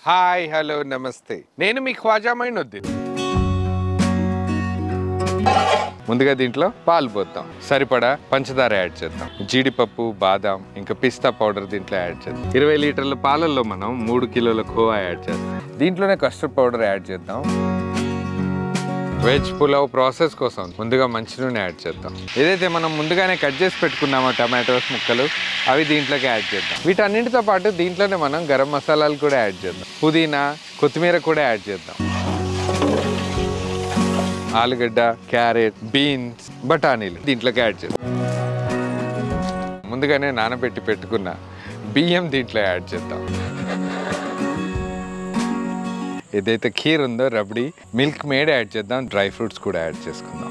hi hello నమస్తే నేను మీ ఖ్వాజా మైనుద్దీన్ ముందుగా దీంట్లో పాలు పోద్దాం సరిపడా పంచదార యాడ్ చేద్దాం జీడిపప్పు బాదాం ఇంకా పిస్తా పౌడర్ దీంట్లో యాడ్ చేద్దాం 20 లీటర్ల పాలల్లో మనం 3 కిలోల ఖోవా యాడ్ చేద్దాం దీంట్లోనే కస్టర్డ్ పౌడర్ యాడ్ చేద్దాం వెజ్ పులావ్ ప్రాసెస్ కోసం ముందుగా మంచి నూనె యాడ్ చేద్దాం ఏదైతే మనం ముందుగానే కట్ చేసి పెట్టుకున్నామో టమాటోస్ ముక్కలు అవి దీంట్లోకి యాడ్ చేద్దాం వీటన్నిటితో పాటు దీంట్లోనే మనం గరం మసాలాలు కూడా యాడ్ చేద్దాం పుదీనా కొత్తిమీర కూడా యాడ్ చేద్దాం ఆలుగడ్డ క్యారెట్ బీన్స్ బఠానీలు దీంట్లోకి యాడ్ చేద్దాం ముందుగానే నానబెట్టి పెట్టుకున్న బియ్యం దీంట్లో యాడ్ చేద్దాం ఏదైతే ఖీర్ ఉందో రబడీ మిల్క్ మేడ్ యాడ్ చేద్దాం డ్రై ఫ్రూట్స్ కూడా యాడ్ చేసుకుందాం